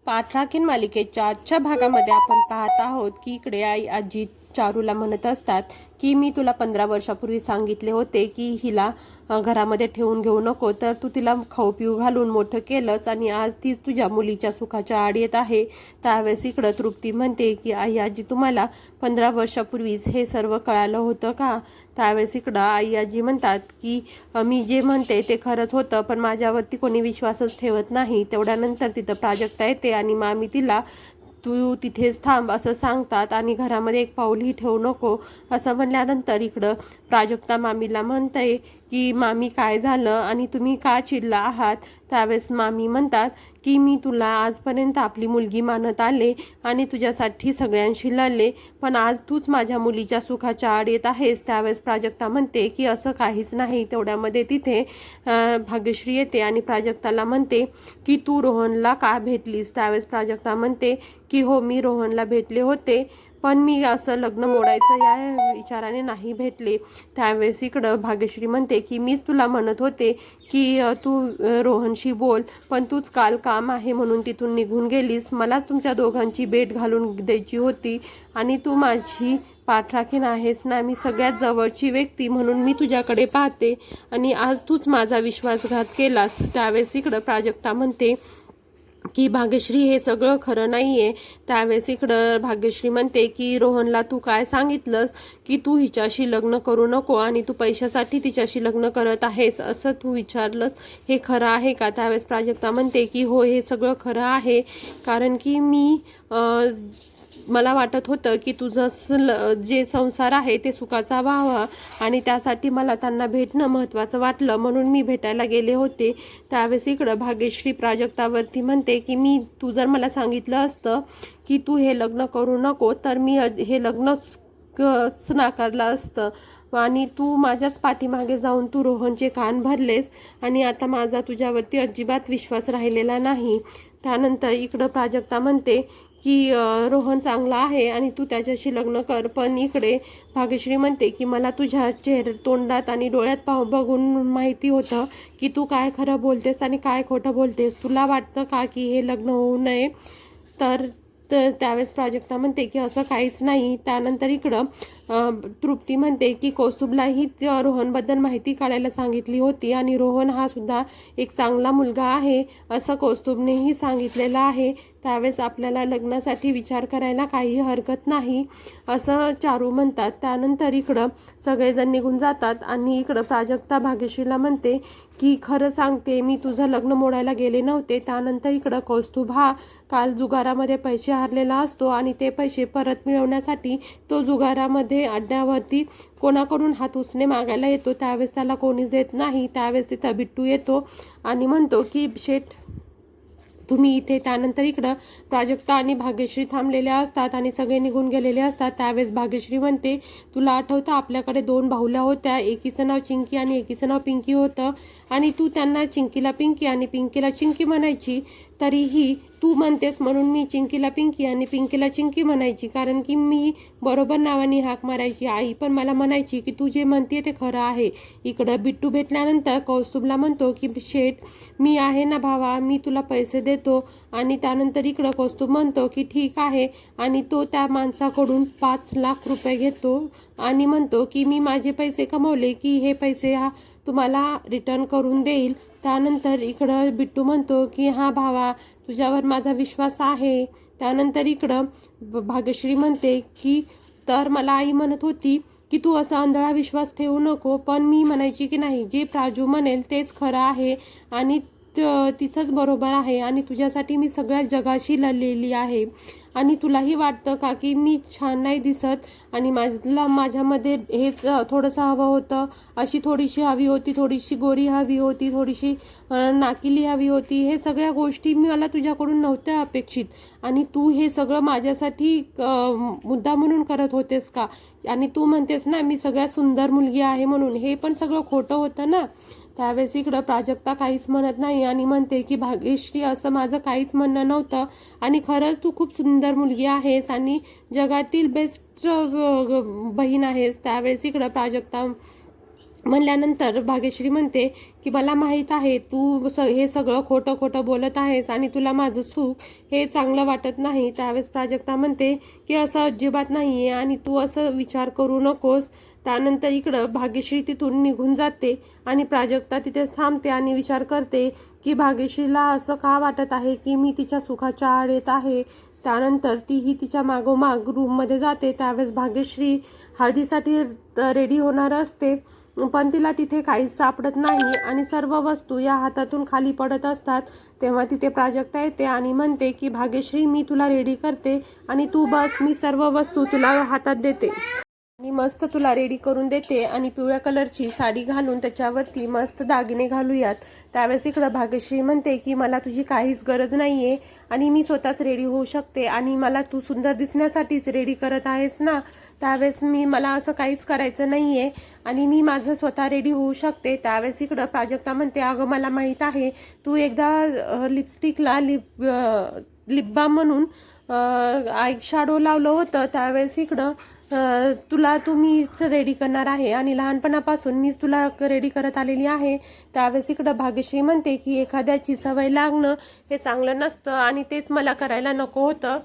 पाठ राखीन मालिकेच्या आजच्या भागामध्ये आपण पाहत आहोत की इकडे आई आजी चारूला म्हणत असतात की मी तुला 15 वर्षापूर्वी सांगितले होते की हिला घरामध्ये ठेवून घेऊ नको, तर तू तिला खाऊ पिऊ घालून मोठं केलंस आणि आज ती तुझ्या मुलीच्या सुखाच्या आड येत आहे. त्यावेळेस इकडं तृप्ती म्हणते की आई आजी तुम्हाला 15 वर्षापूर्वीच हे सर्व कळालं होतं का? त्यावेळेस इकडं आई आजी म्हणतात की मी जे म्हणते ते खरंच होतं, पण माझ्यावरती कोणी विश्वासच ठेवत नाही. तेवढ्यानंतर तिथं प्राजक्ता येते आणि मामी तिला तू तिथेच थांब असं सांगतात आणि घरामध्ये एक पाऊलही ठेवू नको असं म्हणल्यानंतर इकडं प्राजक्ता मामीला म्हणते की मामी काय झालं आणि तुम्ही का चिडला आहात? त्यावेळेस मामी म्हणतात की मी तुला आजपर्यंत आपली मुलगी मानत आले आणि तुझ्यासाठी सगळ्यांशी लढले, पण आज तूच माझ्या मुलीच्या सुखाच्या आड येत आहेस. त्यावेळेस प्राजक्ता म्हणते की असं काहीच नाही. तेवढ्यामध्ये तिथे भाग्यश्री येते आणि प्राजक्ताला म्हणते की तू रोहनला का भेटलीस? त्यावेळेस प्राजक्ता म्हणते की हो मी रोहनला भेटले होते, पण मी असं लग्न मोडायचं या विचाराने नाही भेटले. त्यावेळेस इकडं भाग्यश्री म्हणते की मीच तुला म्हणत होते की तू रोहनशी बोल, पण तूच काल काम आहे म्हणून तिथून निघून गेलीस. मलाच तुमच्या दोघांची भेट घालून द्यायची होती आणि तू माझी पाठराखीण आहेस ना, मी सगळ्यात जवळची व्यक्ती म्हणून मी तुझ्याकडे पाहते आणि आज तूच माझा विश्वासघात केलास. त्यावेळेस इकडं प्राजक्ता म्हणते की भाग्यश्री हे सगळं खरं नाहीये. त्यावेळेस इकडं भाग्यश्री म्हणते की रोहनला तू काय सांगितलंस की तू हिच्याशी लग्न करू नको आणि तू पैशासाठी तिच्याशी लग्न करत आहेस असं तू विचारलंस, हे खरं आहे का? त्यावेळेस प्राजक्ता म्हणते की हो हे सगळं खरं आहे, कारण की मला वाटत होतं की तुझं जे संसार आहे ते सुखाचा व्हावा आणि त्यासाठी मला त्यांना भेटणं महत्त्वाचं वाटलं म्हणून मी भेटायला गेले होते. त्यावेळेस इकडं भाग्यश्री प्राजक्तावरती म्हणते की तू जर मला सांगितलं असतं की तू हे लग्न करू नको तर मी हे लग्नच नाकारलं असतं आणि तू माझ्याच पाठीमागे जाऊन तू रोहनचे कान भरलेस आणि आता माझा तुझ्यावरती अजिबात विश्वास राहिलेला नाही. त्यानंतर इकडं प्राजक्ता म्हणते की रोहन चांगला आहे आणि तू त्याच्याशी लग्न कर, पण इकडे भाग्यश्री म्हणते की मला तुझ्या तोंडात आणि डोळ्यात बघून माहिती होतं की तू काय खरं बोलतेस आणि काय खोटं बोलतेस. तुला वाटतं का की हे लग्न होऊ नये? तर त्यावेळेस प्राजक्ता म्हणते की असं काहीच नाही. त्यानंतर इकडं तृप्ती म्हणते की कौस्तुभलाही रोहनबद्दल माहिती काढायला सांगितली होती आणि रोहन हा सुद्धा एक चांगला मुलगा आहे असं कौस्तुभनेही सांगितलेलं आहे. त्यावेळेस आपल्याला लग्नासाठी विचार करायला काही हरकत नाही असं चारू म्हणतात. त्यानंतर इकडं सगळेजण निघून जातात आणि इकडं प्राजक्ता भाग्यश्रीला म्हणते की खरं सांगते मी तुझं लग्न मोडायला गेले नव्हते. त्यानंतर इकडं कौस्तुभ हा काल जुगारामध्ये पैसे हारलेला असतो आणि ते पैसे परत मिळवण्यासाठी तो जुगारामध्ये अड्ड्यावरती कोणाकडून हात उसने मागायला येतो. त्यावेळेस त्याला कोणीच देत नाही. त्यावेळेस तिथं बिट्टू येतो आणि म्हणतो की शेठ तुम्ही इथे. त्यानंतर इकडं प्राजक्ता आणि भाग्यश्री थांबलेल्या असतात आणि सगळे निघून गेलेले असतात. त्यावेळेस भाग्यश्री म्हणते तुला आठवतं आपल्याकडे 2 बाहुल्या होत्या, एकीचं नाव चिंकी आणि एकीचं नाव पिंकी होतं आणि तू त्यांना चिंकीला पिंकी आणि पिंकीला चिंकी म्हणायची. तरीही तू म्हणतेस म्हणून मी चिंकीला पिंकी आणि पिंकीला चिंकी म्हणायची, कारण की मी बरोबर नावाने हाक मारायची. आई पण मला म्हणायची की तू जे म्हणते ते खरं आहे. इकडं बिट्टू भेटल्यानंतर कौस्तुभला म्हणतो की शेठ मी आहे ना भावा, मी तुला पैसे देतो आणि त्यानंतर इकडं कौस्तुभ म्हणतो की ठीक आहे आणि तो त्या माणसाकडून 5 लाख रुपये घेतो आणि म्हणतो की मी माझे पैसे कमवले की हे पैसे तुम्हाला रिटर्न करून देईल. त्यानंतर इकडं बिट्टू म्हणतो की हा भावा तुझ्यावर माझा विश्वास आहे. त्यानंतर इकडं भाग्यश्री म्हणते की तर मला आई म्हणत होती की तू असा आंधळा विश्वास ठेवू नको, पण मी म्हणायची की नाही जे प्राजू म्हणेल तेच खरं आहे आणि तिचंच बरोबर आहे आणि तुझ्यासाठी मी सगळ्या जगाशी लढलेली आहे आणि तुलाही वाटतं का की मी छान नाही दिसत आणि माझ्यामध्ये हेच थोडंसं हवं होतं, अशी थोडीशी हवी होती, थोडीशी गोरी हवी होती, थोडीशी नाकिली हवी होती. हे सगळ्या गोष्टी मला तुझ्याकडून नव्हत्या अपेक्षित आणि तू हे सगळं माझ्यासाठी मुद्दा म्हणून करत होतेस का? आणि तू म्हणतेस ना मी सगळ्यात सुंदर मुलगी आहे म्हणून, हे पण सगळं खोटं होतं ना. त्यावेळेस इकडं प्राजक्ता काहीच म्हणत नाही आणि म्हणते की भाग्यश्री असं माझं काहीच म्हणणं नव्हतं आणि खरंच तू खूप सुंदर मुलगी आहेस आणि जगातील बेस्ट बहीण आहेस. त्यावेळेस इकडं प्राजक्ता म्हणल्यानंतर भाग्यश्री म्हणते की मला माहीत आहे तू हे सगळं खोटं खोटं बोलत आहेस आणि तुला माझं सुख हे चांगलं वाटत नाही. त्यावेळेस प्राजक्ता म्हणते की असं अजिबात नाही आहे आणि तू असं विचार करू नकोस. त्यानंतर इकडं भाग्यश्री तिथून निघून जाते आणि प्राजक्ता तिथेच थांबते आणि विचार करते की भाग्यश्रीला असं का वाटत आहे की मी तिच्या सुखाच्या आड येत आहे. त्यानंतर तीही तिच्या मागोमाग रूममध्ये जाते. त्यावेळेस भाग्यश्री हळदीसाठी रेडी होणार असते, पण तिला तिथे काहीच सापडत नाही आणि सर्व वस्तू या हातातून खाली पडत असतात. तेव्हा तिथे प्राजक्ता येते आणि म्हणते की भाग्यश्री मी तुला रेडी करते आणि तू बस, मी सर्व वस्तू तुला हातात देते आणि मस्त तुला रेडी करून देते आणि पिवळ्या कलरची साडी घालून त्याच्यावरती मस्त दागिने घालूयात. त्यावेळेस इकडं भाग्यश्री म्हणते की मला तुझी काहीच गरज नाही आहे आणि मी स्वतःच रेडी होऊ शकते आणि मला तू सुंदर दिसण्यासाठीच रेडी करत आहेस ना. त्यावेळेस मला असं काहीच करायचं नाही आहे आणि मी माझं स्वतः रेडी होऊ शकते. त्यावेळेस इकडं प्राजक्ता म्हणते अगं मला माहीत आहे तू एकदा लिपस्टिकला लिप बाम म्हणून आय शॅडो लावलं होतं. त्यावेळेस इकडं तुम्हीच रेडी करणार आहे आणि लहानपणापासून मीच तुला रेडी करत आलेली आहे. त्यावेळेस इकडं भाग्यश्री म्हणते की एखाद्याची सवय लागणं हे चांगलं नसतं आणि तेच मला करायला नको होतं